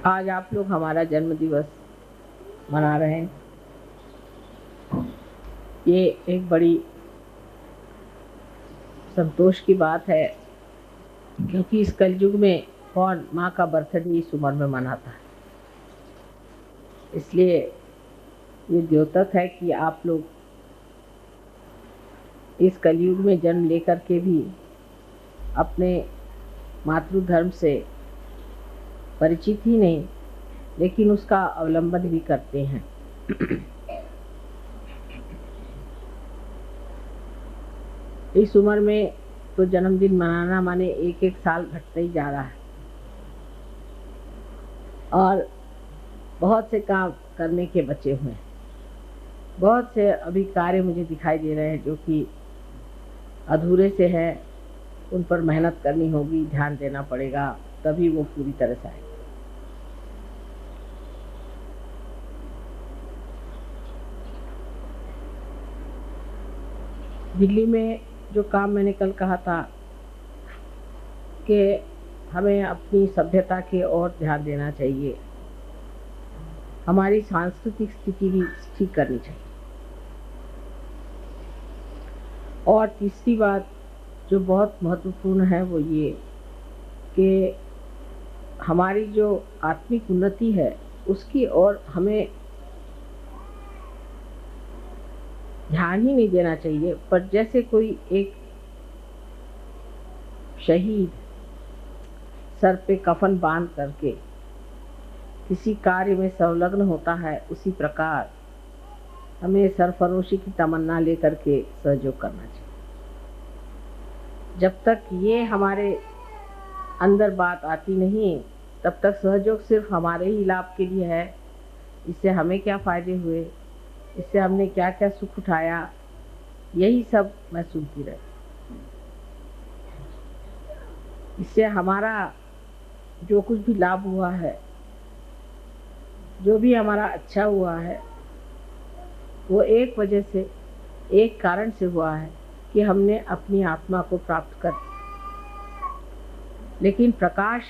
आज आप लोग हमारा जन्म दिवस मना रहे हैं। ये एक बड़ी संतोष की बात है, क्योंकि इस कलयुग में कौन माँ का बर्थडे इस उम्र में मनाता है। इसलिए ये द्योतक है कि आप लोग इस कलयुग में जन्म लेकर के भी अपने मातृ धर्म से परिचित ही नहीं, लेकिन उसका अवलंबन भी करते हैं। इस उम्र में तो जन्मदिन मनाना माने एक एक साल घटता ही जा रहा है, और बहुत से काम करने के बचे हुए हैं। बहुत से अभी कार्य मुझे दिखाई दे रहे हैं जो कि अधूरे से हैं, उन पर मेहनत करनी होगी, ध्यान देना पड़ेगा, तभी वो पूरी तरह से आएगा। दिल्ली में जो काम मैंने कल कहा था कि हमें अपनी सभ्यता की ओर ध्यान देना चाहिए, हमारी सांस्कृतिक स्थिति भी ठीक करनी चाहिए। और तीसरी बात जो बहुत महत्वपूर्ण है वो ये कि हमारी जो आत्मिक उन्नति है उसकी ओर हमें ध्यान ही नहीं देना चाहिए, पर जैसे कोई एक शहीद सर पे कफन बांध करके किसी कार्य में संलग्न होता है, उसी प्रकार हमें सरफरोशी की तमन्ना लेकर के सहयोग करना चाहिए। जब तक ये हमारे अंदर बात आती नहीं, तब तक सहयोग सिर्फ हमारे ही लाभ के लिए है। इससे हमें क्या फायदे हुए, इससे हमने क्या क्या सुख उठाया, यही सब मैं सुनती रही। इससे हमारा जो कुछ भी लाभ हुआ है, जो भी हमारा अच्छा हुआ है, वो एक वजह से, एक कारण से हुआ है कि हमने अपनी आत्मा को प्राप्त कर। लेकिन प्रकाश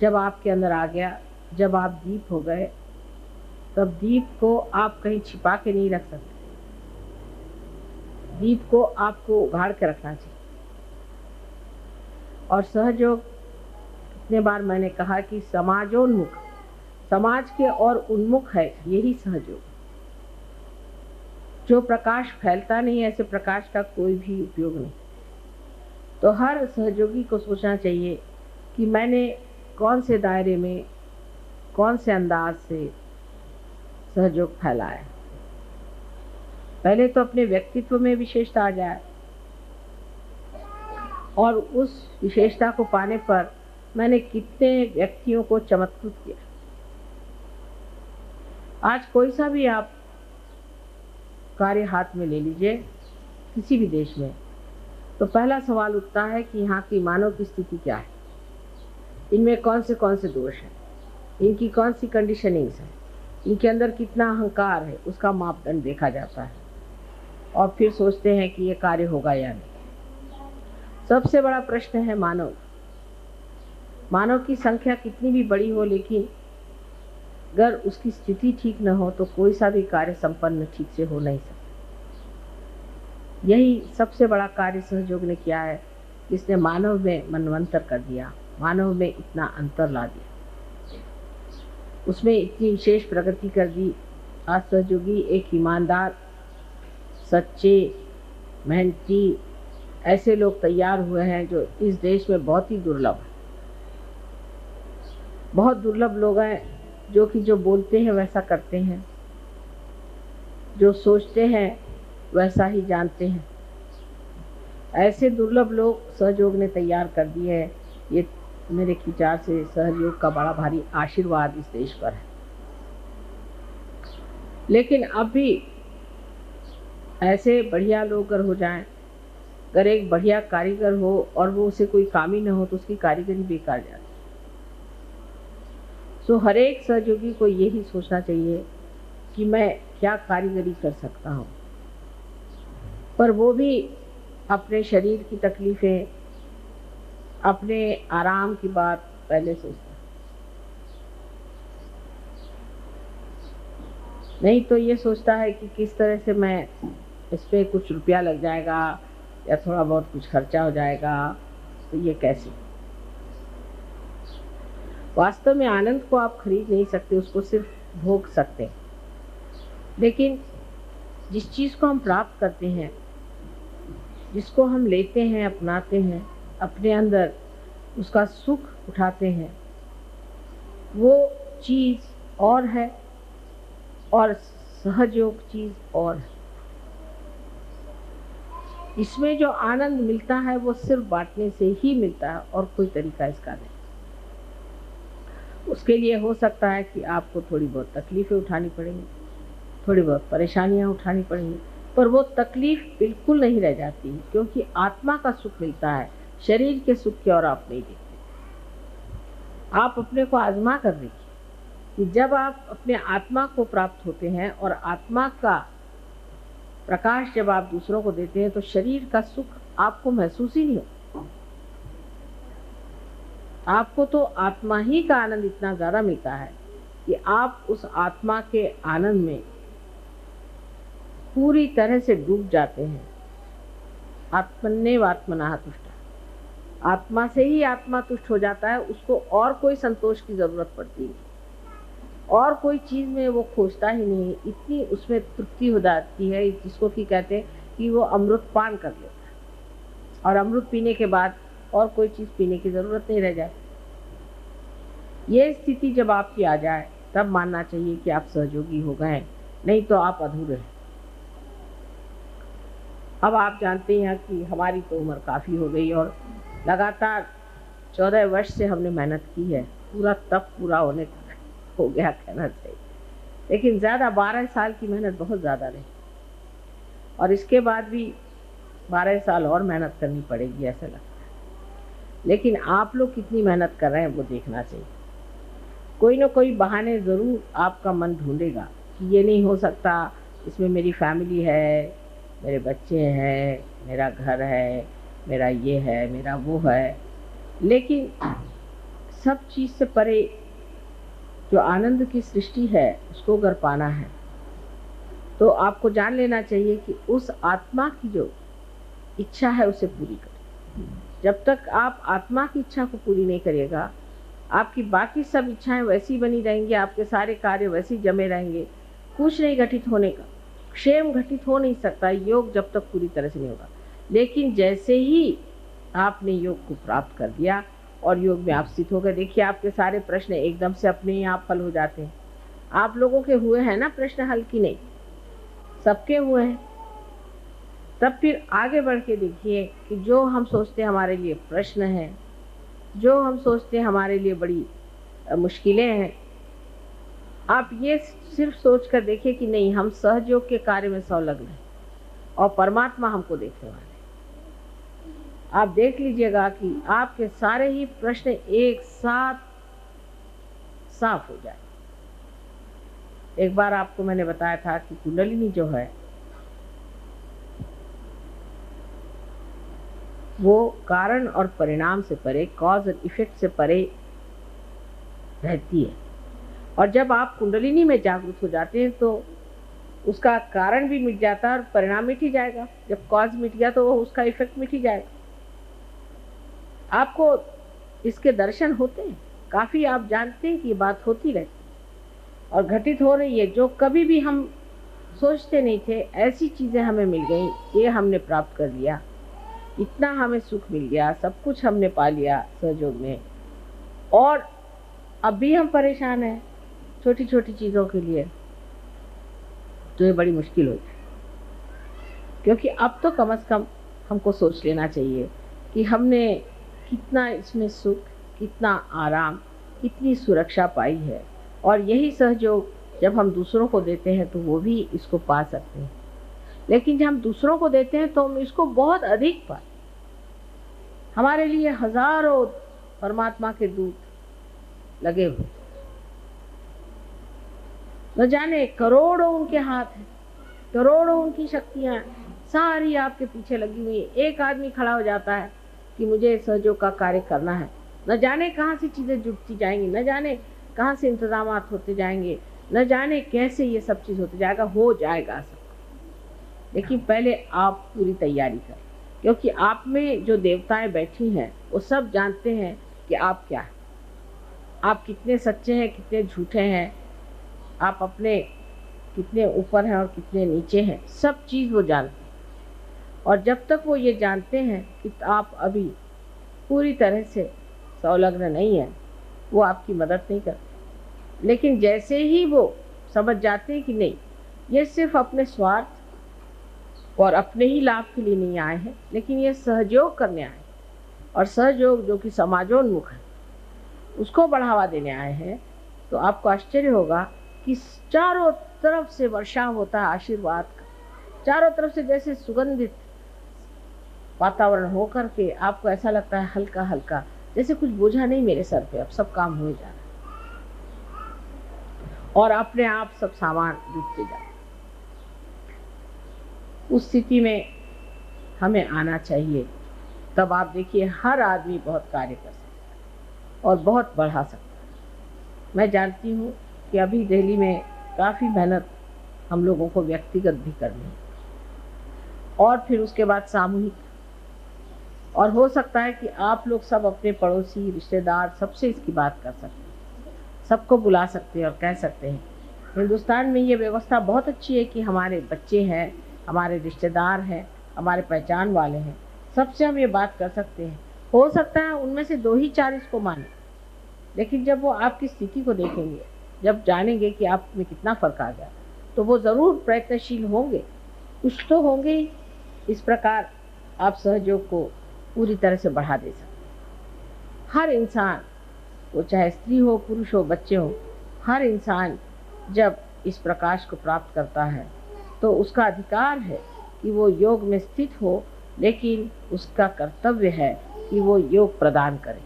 जब आपके अंदर आ गया, जब आप दीप हो गए, तब दीप को आप कहीं छिपा के नहीं रख सकते। दीप को आपको उघाड़ के रखना चाहिए। और सहयोग, कितने बार मैंने कहा कि समाजोन्मुख, समाज के और उन्मुख है यही सहयोग। जो प्रकाश फैलता नहीं, ऐसे प्रकाश का कोई भी उपयोग नहीं। तो हर सहयोगी को सोचना चाहिए कि मैंने कौन से दायरे में, कौन से अंदाज से सहयोग फैलाया। पहले तो अपने व्यक्तित्व में विशेषता आ जाए, और उस विशेषता को पाने पर मैंने कितने व्यक्तियों को चमत्कृत किया। आज कोई सा भी आप कार्य हाथ में ले लीजिए किसी भी देश में, तो पहला सवाल उठता है कि यहाँ की मानव की स्थिति क्या है, इनमें कौन से दोष हैं, इनकी कौन सी कंडीशनिंग्स है, इनके अंदर कितना अहंकार है, उसका मापदंड देखा जाता है। और फिर सोचते हैं कि ये कार्य होगा या नहीं। सबसे बड़ा प्रश्न है मानव। मानव की संख्या कितनी भी बड़ी हो, लेकिन अगर उसकी स्थिति ठीक न हो तो कोई सा भी कार्य संपन्न ठीक से हो नहीं सकता। यही सबसे बड़ा कार्य सहयोग ने किया है, इसने मानव में मनवंतर कर दिया, मानव में इतना अंतर ला दिया, उसमें इतनी विशेष प्रगति कर दी। आज सहयोगी एक ईमानदार, सच्चे, मेहनती ऐसे लोग तैयार हुए हैं जो इस देश में बहुत ही दुर्लभ है। बहुत दुर्लभ लोग हैं जो कि जो बोलते हैं वैसा करते हैं, जो सोचते हैं वैसा ही जानते हैं। ऐसे दुर्लभ लोग सहयोग ने तैयार कर दिए हैं। ये मेरे विचार से सहयोग का बड़ा भारी आशीर्वाद इस देश पर है। लेकिन अब भी ऐसे बढ़िया लोग अगर हो जाएं, अगर एक बढ़िया कारीगर हो और वो उसे कोई काम ही न हो, तो उसकी कारीगरी बेकार जाती है। सो हर एक सहयोगी को यही सोचना चाहिए कि मैं क्या कारीगरी कर सकता हूँ। पर वो भी अपने शरीर की तकलीफ़ें, अपने आराम की बात पहले सोचता है। नहीं तो ये सोचता है कि किस तरह से मैं इस पे कुछ रुपया लग जाएगा या थोड़ा बहुत कुछ खर्चा हो जाएगा, तो ये कैसे। वास्तव में आनंद को आप खरीद नहीं सकते, उसको सिर्फ भोग सकते हैं। लेकिन जिस चीज़ को हम प्राप्त करते हैं, जिसको हम लेते हैं, अपनाते हैं, अपने अंदर उसका सुख उठाते हैं, वो चीज़ और है और सहयोग चीज़ और है। इसमें जो आनंद मिलता है वो सिर्फ बांटने से ही मिलता है और कोई तरीका इसका नहीं। उसके लिए हो सकता है कि आपको थोड़ी बहुत तकलीफ़ें उठानी पड़ेंगी, थोड़ी बहुत परेशानियां उठानी पड़ेंगी, पर वो तकलीफ़ बिल्कुल नहीं रह जाती, क्योंकि आत्मा का सुख मिलता है। शरीर के सुख की ओर आप नहीं देखते। आप अपने को आजमा कर देखिए कि जब आप अपने आत्मा को प्राप्त होते हैं और आत्मा का प्रकाश जब आप दूसरों को देते हैं, तो शरीर का सुख आपको महसूस ही नहीं होता। आपको तो आत्मा ही का आनंद इतना ज़्यादा मिलता है कि आप उस आत्मा के आनंद में पूरी तरह से डूब जाते हैं। आत्मन्नेव आत्मनः तुष्टः, आत्मा से ही आत्मा तुष्ट हो जाता है, उसको और कोई संतोष की ज़रूरत पड़ती है, और कोई चीज़ में वो खोजता ही नहीं। इतनी उसमें तृप्ति हो जाती है, जिसको कि कहते हैं कि वो अमृत पान कर लेता है, और अमृत पीने के बाद और कोई चीज़ पीने की ज़रूरत नहीं रह जाती। ये स्थिति जब आपकी आ जाए, तब मानना चाहिए कि आप सहयोगी हो गए, नहीं तो आप अधूरे हैं। अब आप जानते हैं कि हमारी तो उम्र काफ़ी हो गई और लगातार 14 वर्ष से हमने मेहनत की है, पूरा तप पूरा होने तक हो गया कहना चाहिए। लेकिन ज़्यादा 12 साल की मेहनत बहुत ज़्यादा रही, और इसके बाद भी 12 साल और मेहनत करनी पड़ेगी ऐसा लगता है। लेकिन आप लोग कितनी मेहनत कर रहे हैं वो देखना चाहिए। कोई ना कोई बहाने ज़रूर आपका मन ढूंढेगा कि ये नहीं हो सकता, इसमें मेरी फैमिली है, मेरे बच्चे हैं, मेरा घर है, मेरा ये है, मेरा वो है। लेकिन सब चीज़ से परे जो आनंद की सृष्टि है, उसको अगर पाना है तो आपको जान लेना चाहिए कि उस आत्मा की जो इच्छा है उसे पूरी करें। जब तक आप आत्मा की इच्छा को पूरी नहीं करिएगा, आपकी बाकी सब इच्छाएं वैसी बनी रहेंगी, आपके सारे कार्य वैसे जमे रहेंगे, कुछ नहीं घटित होने का, क्षेम घटित हो नहीं सकता योग जब तक पूरी तरह से नहीं होगा। लेकिन जैसे ही आपने योग को प्राप्त कर दिया और योग में आप स्थित हो गए, देखिए आपके सारे प्रश्न एकदम से अपने ही आप हल हो जाते हैं। आप लोगों के हुए हैं ना प्रश्न हल, की नहीं, सबके हुए हैं। तब फिर आगे बढ़ के देखिए कि जो हम सोचते हैं हमारे लिए प्रश्न हैं, जो हम सोचते हैं हमारे लिए बड़ी मुश्किलें हैं, आप ये सिर्फ सोच कर देखिए कि नहीं, हम सहयोग के कार्य में संलग्न हैं और परमात्मा हमको देखने वाले हैं। आप देख लीजिएगा कि आपके सारे ही प्रश्न एक साथ साफ हो जाए। एक बार आपको मैंने बताया था कि कुंडलिनी जो है वो कारण और परिणाम से परे, कॉज और इफेक्ट से परे रहती है। और जब आप कुंडलिनी में जागरूक हो जाते हैं तो उसका कारण भी मिट जाता है और परिणाम मिट ही जाएगा। जब कॉज मिट गया तो वो उसका इफेक्ट मिट ही जाएगा। आपको इसके दर्शन होते हैं, काफ़ी आप जानते हैं कि ये बात होती रहती है और घटित हो रही है। जो कभी भी हम सोचते नहीं थे, ऐसी चीज़ें हमें मिल गई, ये हमने प्राप्त कर लिया, इतना हमें सुख मिल गया, सब कुछ हमने पा लिया सहयोग में, और अब भी हम परेशान हैं छोटी छोटी चीज़ों के लिए, तो ये बड़ी मुश्किल हो जाए। क्योंकि अब तो कम से कम हमको सोच लेना चाहिए कि हमने कितना इसमें सुख, कितना आराम, कितनी सुरक्षा पाई है, और यही सहयोग जब हम दूसरों को देते हैं तो वो भी इसको पा सकते हैं। लेकिन जब हम दूसरों को देते हैं तो हम इसको बहुत अधिक पाए। हमारे लिए हजारों परमात्मा के दूत लगे हुए, न जाने करोड़ों उनके हाथ हैं, करोड़ों उनकी शक्तियां सारी आपके पीछे लगी हुई है। एक आदमी खड़ा हो जाता है कि मुझे सहयोग का कार्य करना है, न जाने कहाँ से चीज़ें जुटती जाएंगी, न जाने कहाँ से इंतजामात होते जाएंगे, न जाने कैसे ये सब चीज़ होती जाएगा, हो जाएगा सब। लेकिन पहले आप पूरी तैयारी करें, क्योंकि आप में जो देवताएं बैठी हैं वो सब जानते हैं कि आप क्या हैं, आप कितने सच्चे हैं, कितने झूठे हैं, आप अपने कितने ऊपर हैं और कितने नीचे हैं, सब चीज़ वो जानते हैं। और जब तक वो ये जानते हैं कि आप अभी पूरी तरह से संलग्न नहीं हैं, वो आपकी मदद नहीं करते। लेकिन जैसे ही वो समझ जाते हैं कि नहीं, ये सिर्फ अपने स्वार्थ और अपने ही लाभ के लिए नहीं आए हैं, लेकिन ये सहयोग करने आए, और सहयोग जो कि समाजोन्मुख है उसको बढ़ावा देने आए हैं, तो आपको आश्चर्य होगा कि चारों तरफ से वर्षा होता है आशीर्वाद का। चारों तरफ से जैसे सुगंधित वातावरण हो करके आपको ऐसा लगता है हल्का हल्का, जैसे कुछ बोझा नहीं मेरे सर पे, अब सब काम हो जा रहा है, और अपने आप सब सामान जुटते जा रहे। उस स्थिति में हमें आना चाहिए, तब आप देखिए हर आदमी बहुत कार्य कर सकता है और बहुत बढ़ा सकता है। मैं जानती हूँ कि अभी दिल्ली में काफ़ी मेहनत हम लोगों को व्यक्तिगत भी करनी है, और फिर उसके बाद सामूहिक, और हो सकता है कि आप लोग सब अपने पड़ोसी रिश्तेदार सबसे इसकी बात कर सकते हैं, सबको बुला सकते हैं और कह सकते हैं। हिंदुस्तान में ये व्यवस्था बहुत अच्छी है कि हमारे बच्चे हैं, हमारे रिश्तेदार हैं, हमारे पहचान वाले हैं, सबसे हम ये बात कर सकते हैं। हो सकता है उनमें से 2 ही 4 इसको माने, लेकिन जब वो आपकी स्थिति को देखेंगे, जब जानेंगे कि आप में कितना फ़र्क आ गया, तो वो ज़रूर प्रयत्नशील होंगे, कुछ तो होंगे ही। इस प्रकार आप सहयोग को पूरी तरह से बढ़ा दे सकते हैं। हर इंसान, वो चाहे स्त्री हो, पुरुष हो, बच्चे हो, हर इंसान जब इस प्रकाश को प्राप्त करता है तो उसका अधिकार है कि वो योग में स्थित हो, लेकिन उसका कर्तव्य है कि वो योग प्रदान करे।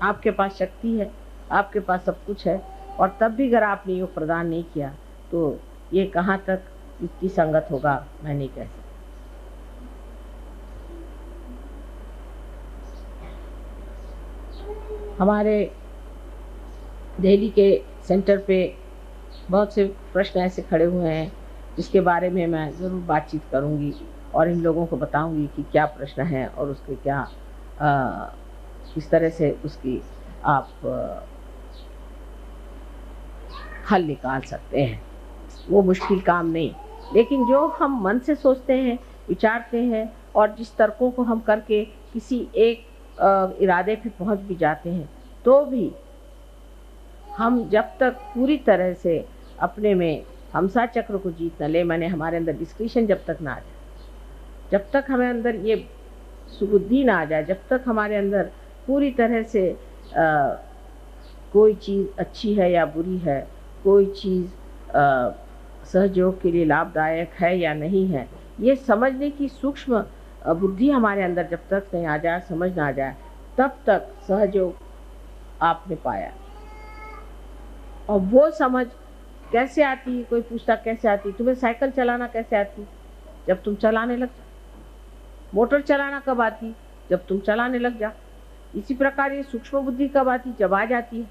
आपके पास शक्ति है, आपके पास सब कुछ है, और तब भी अगर आपने योग प्रदान नहीं किया तो ये कहाँ तक युक्ति संगत होगा, मैं नहीं कह सकती। हमारे दिल्ली के सेंटर पे बहुत से प्रश्न ऐसे खड़े हुए हैं जिसके बारे में मैं ज़रूर बातचीत करूंगी और इन लोगों को बताऊंगी कि क्या प्रश्न है और उसके क्या किस तरह से उसकी आप हल निकाल सकते हैं। वो मुश्किल काम नहीं, लेकिन जो हम मन से सोचते हैं, विचारते हैं, और जिस तर्कों को हम करके किसी एक इरादे पे पहुंच भी जाते हैं, तो भी हम जब तक पूरी तरह से अपने में हमसा चक्र को जीत न ले, माने हमारे अंदर डिस्क्रिशन जब तक ना आ जाए, जब तक हमें अंदर ये सुबुद्धि ना आ जाए, जब तक हमारे अंदर पूरी तरह से कोई चीज़ अच्छी है या बुरी है, कोई चीज़ सहयोग के लिए लाभदायक है या नहीं है, ये समझने की सूक्ष्म बुद्धि हमारे अंदर जब तक नहीं आ जाए, समझ ना आ जाए, तब तक सहयोग आपने पाया। और वो समझ कैसे आती है, कोई पूछता कैसे आती, तुम्हें साइकिल चलाना कैसे आती? जब तुम चलाने लग जाओ। मोटर चलाना कब आती? जब तुम चलाने लग जाओ। इसी प्रकार ये सूक्ष्म बुद्धि कब आती? जब आ जाती है।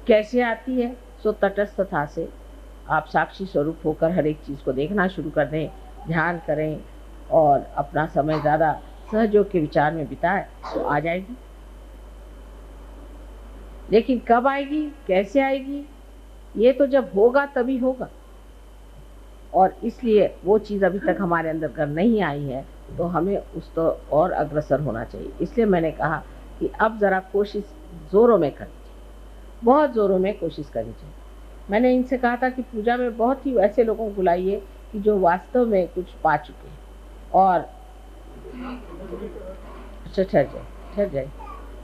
कैसे आती है? सो तटस्थता से आप साक्षी स्वरूप होकर हर एक चीज़ को देखना शुरू कर दें, ध्यान करें और अपना समय ज़्यादा सहयोग के विचार में बिताएं, तो आ जाएगी। लेकिन कब आएगी, कैसे आएगी, ये तो जब होगा तभी होगा, और इसलिए वो चीज़ अभी तक हमारे अंदर कर नहीं आई है, तो हमें उस तो और अग्रसर होना चाहिए। इसलिए मैंने कहा कि अब ज़रा कोशिश ज़ोरों में करनी चाहिए, बहुत ज़ोरों में कोशिश करनी चाहिए। मैंने इनसे कहा था कि पूजा में बहुत ही ऐसे लोगों को बुलाइए कि जो वास्तव में कुछ पा चुके हैं, और अच्छा ठहर जाए,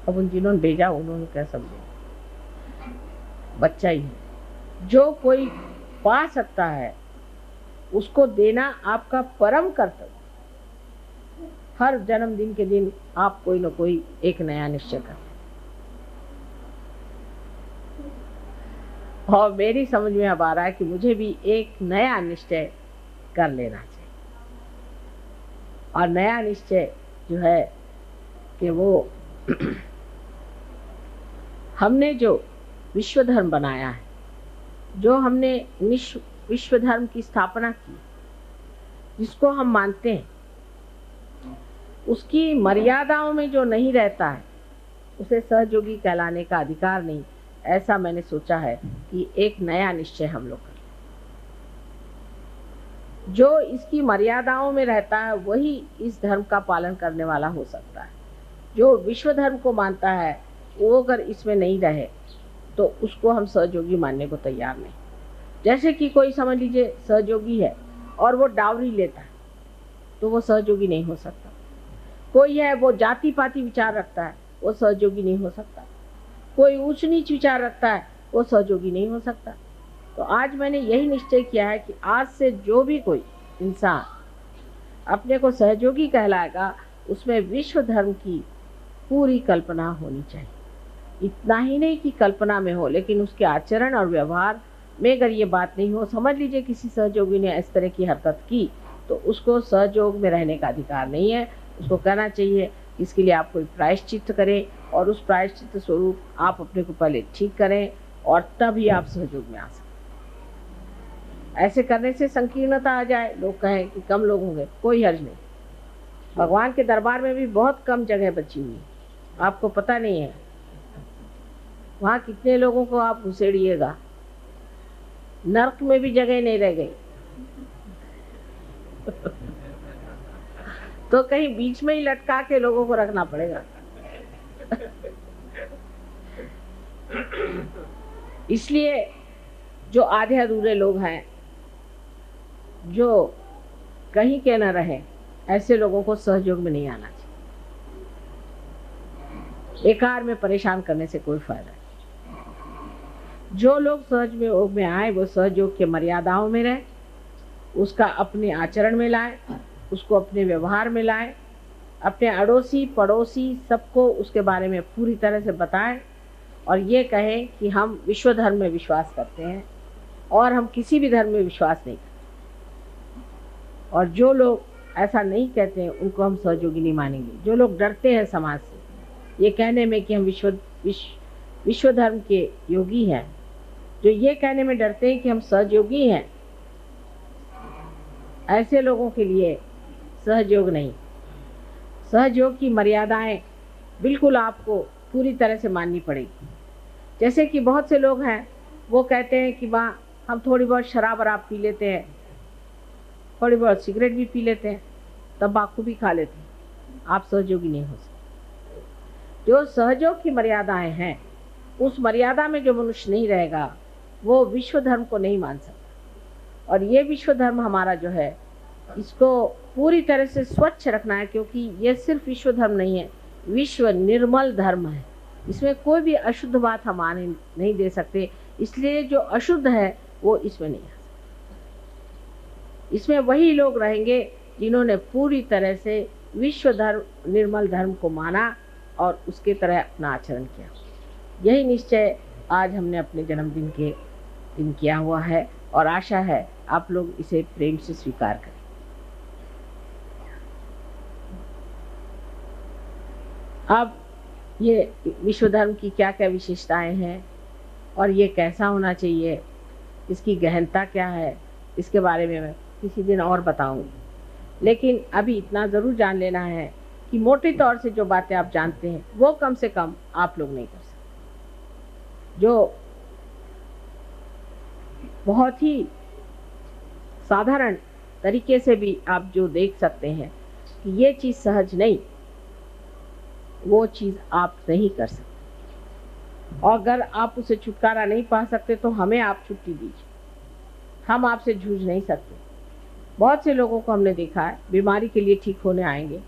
अब उन जिन्होंने भेजा उन्होंने क्या समझे, बच्चा ही है। जो कोई पा सकता है उसको देना आपका परम कर्तव्य। हर जन्मदिन के दिन आप कोई न कोई एक नया निश्चय करें, और मेरी समझ में अब आ रहा है कि मुझे भी एक नया निश्चय कर लेना चाहिए। और नया निश्चय जो है कि वो हमने जो विश्व धर्म बनाया है, जो हमने विश्व धर्म की स्थापना की, जिसको हम मानते हैं, उसकी मर्यादाओं में जो नहीं रहता है उसे सहयोगी कहलाने का अधिकार नहीं। ऐसा मैंने सोचा है कि एक नया निश्चय हम लोग करें। जो इसकी मर्यादाओं में रहता है वही इस धर्म का पालन करने वाला हो सकता है। जो विश्व धर्म को मानता है वो अगर इसमें नहीं रहे तो उसको हम सहयोगी मानने को तैयार नहीं। जैसे कि कोई समझ लीजिए सहयोगी है और वो डावरी लेता है तो वो सहयोगी नहीं हो सकता। कोई है वो जाति पाति विचार रखता है, वो सहयोगी नहीं हो सकता। कोई ऊंच नीच विचार रखता है, वो सहयोगी नहीं हो सकता। तो आज मैंने यही निश्चय किया है कि आज से जो भी कोई इंसान अपने को सहयोगी कहलाएगा उसमें विश्व धर्म की पूरी कल्पना होनी चाहिए। इतना ही नहीं कि कल्पना में हो, लेकिन उसके आचरण और व्यवहार में अगर ये बात नहीं हो, समझ लीजिए किसी सहयोगी ने इस तरह की हरकत की तो उसको सहयोग में रहने का अधिकार नहीं है। उसको कहना चाहिए इसके लिए आप कोई प्रायश्चित करें और उस प्रायश्चित स्वरूप आप अपने को पहले ठीक करें और तभी आप सहयोग में आ सकते। ऐसे करने से संकीर्णता आ जाए, लोग कहें कि कम लोग होंगे, कोई हर्ज नहीं। भगवान के दरबार में भी बहुत कम जगह बची हुई है, आपको पता नहीं है। वहाँ कितने लोगों को आप घुसेड़िएगा, नर्क में भी जगह नहीं रह गई। तो कहीं बीच में ही लटका के लोगों को रखना पड़ेगा। इसलिए जो आधे अधूरे लोग हैं, जो कहीं के न रहे, ऐसे लोगों को सहयोग में नहीं आना चाहिए। बेकार में परेशान करने से कोई फायदा नहीं। जो लोग सहयोग में आए वो सहयोग के मर्यादाओं में रहे, उसका अपने आचरण में लाए, उसको अपने व्यवहार में लाए, अपने अड़ोसी पड़ोसी सबको उसके बारे में पूरी तरह से बताएं और ये कहें कि हम विश्व धर्म में विश्वास करते हैं और हम किसी भी धर्म में विश्वास नहीं करते। और जो लोग ऐसा नहीं कहते हैं उनको हम सहयोगी नहीं मानेंगे। जो लोग डरते हैं समाज से ये कहने में कि हम विश्व धर्म के योगी हैं, जो ये कहने में डरते हैं कि हम सहयोगी हैं, ऐसे लोगों के लिए सहयोग नहीं। सहयोग की मर्यादाएं बिल्कुल आपको पूरी तरह से माननी पड़ेगी। जैसे कि बहुत से लोग हैं वो कहते हैं कि माँ हम थोड़ी बहुत शराब वराब पी लेते हैं, थोड़ी बहुत सिगरेट भी पी लेते हैं, तंबाकू भी खा लेते हैं, आप सहयोगी नहीं हो सकते। जो सहयोग की मर्यादाएं हैं उस मर्यादा में जो मनुष्य नहीं रहेगा वो विश्व धर्म को नहीं मान सकता। और ये विश्व धर्म हमारा जो है इसको पूरी तरह से स्वच्छ रखना है, क्योंकि ये सिर्फ विश्व धर्म नहीं है, विश्व निर्मल धर्म है। इसमें कोई भी अशुद्ध बात हम आने नहीं दे सकते। इसलिए जो अशुद्ध है वो इसमें नहीं आ सकता। इसमें वही लोग रहेंगे जिन्होंने पूरी तरह से विश्व धर्म निर्मल धर्म को माना और उसके तरह अपना आचरण किया। यही निश्चय आज हमने अपने जन्मदिन के दिन किया हुआ है और आशा है आप लोग इसे प्रेम से स्वीकार करें। अब ये विश्व धर्म की क्या क्या विशेषताएं हैं और ये कैसा होना चाहिए, इसकी गहनता क्या है, इसके बारे में मैं किसी दिन और बताऊंगी। लेकिन अभी इतना ज़रूर जान लेना है कि मोटे तौर से जो बातें आप जानते हैं वो कम से कम आप लोग नहीं कर सकते। जो बहुत ही साधारण तरीके से भी आप जो देख सकते हैं कि ये चीज़ सहज नहीं, वो चीज़ आप नहीं कर सकते। और अगर आप उसे छुटकारा नहीं पा सकते तो हमें आप छुट्टी दीजिए, हम आपसे जूझ नहीं सकते। बहुत से लोगों को हमने देखा है बीमारी के लिए ठीक होने आएंगे,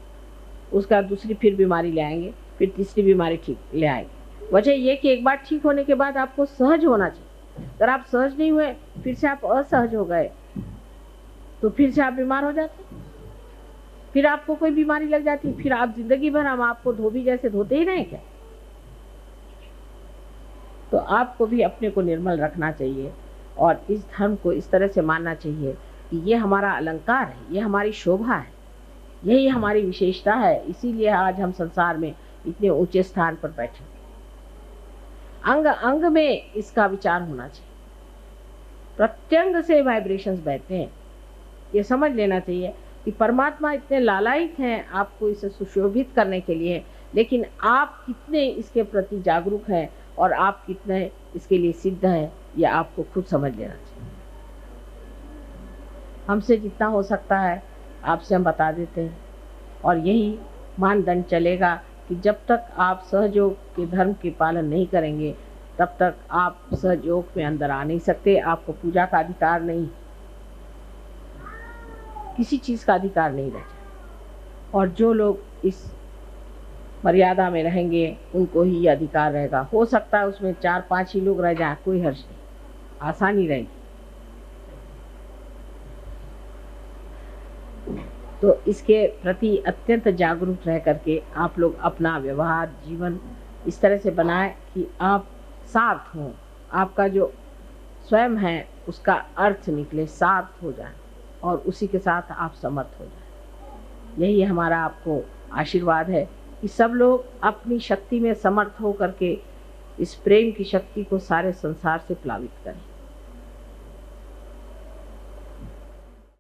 उसका दूसरी फिर बीमारी ले आएंगे, फिर तीसरी बीमारी ठीक ले आएंगे। वजह ये कि एक बार ठीक होने के बाद आपको सहज होना चाहिए। अगर आप सहज नहीं हुए, फिर से आप असहज हो गए तो फिर से आप बीमार हो जाते, फिर आपको कोई बीमारी लग जाती, फिर आप जिंदगी भर हम आपको धोबी जैसे धोते ही रहें क्या? तो आपको भी अपने को निर्मल रखना चाहिए और इस धर्म को इस तरह से मानना चाहिए कि ये हमारा अलंकार है, ये हमारी शोभा है, यही हमारी विशेषता है। इसीलिए आज हम संसार में इतने ऊंचे स्थान पर बैठे। अंग अंग में इसका विचार होना चाहिए। प्रत्यंग से वाइब्रेशंस बहते हैं। ये समझ लेना चाहिए कि परमात्मा इतने लालायित हैं आपको इसे सुशोभित करने के लिए, लेकिन आप कितने इसके प्रति जागरूक हैं और आप कितने इसके लिए सिद्ध हैं, ये आपको खुद समझ लेना चाहिए। हमसे जितना हो सकता है आपसे हम बता देते हैं, और यही मानदंड चलेगा कि जब तक आप सहयोग के धर्म के पालन नहीं करेंगे तब तक आप सहयोग में अंदर आ नहीं सकते। आपको पूजा का अधिकार नहीं, किसी चीज़ का अधिकार नहीं रह जाए। और जो लोग इस मर्यादा में रहेंगे उनको ही ये अधिकार रहेगा। हो सकता है उसमें 4-5 ही लोग रह जाए, कोई हर्ष नहीं, आसानी रहेगी। तो इसके प्रति अत्यंत जागरूक रह करके आप लोग अपना व्यवहार जीवन इस तरह से बनाएं कि आप सार्थ हों, आपका जो स्वयं है उसका अर्थ निकले, सार्थ हो जाए और उसी के साथ आप समर्थ हो जाए। यही हमारा आपको आशीर्वाद है कि सब लोग अपनी शक्ति में समर्थ हो करके इस प्रेम की शक्ति को सारे संसार से प्लावित करें।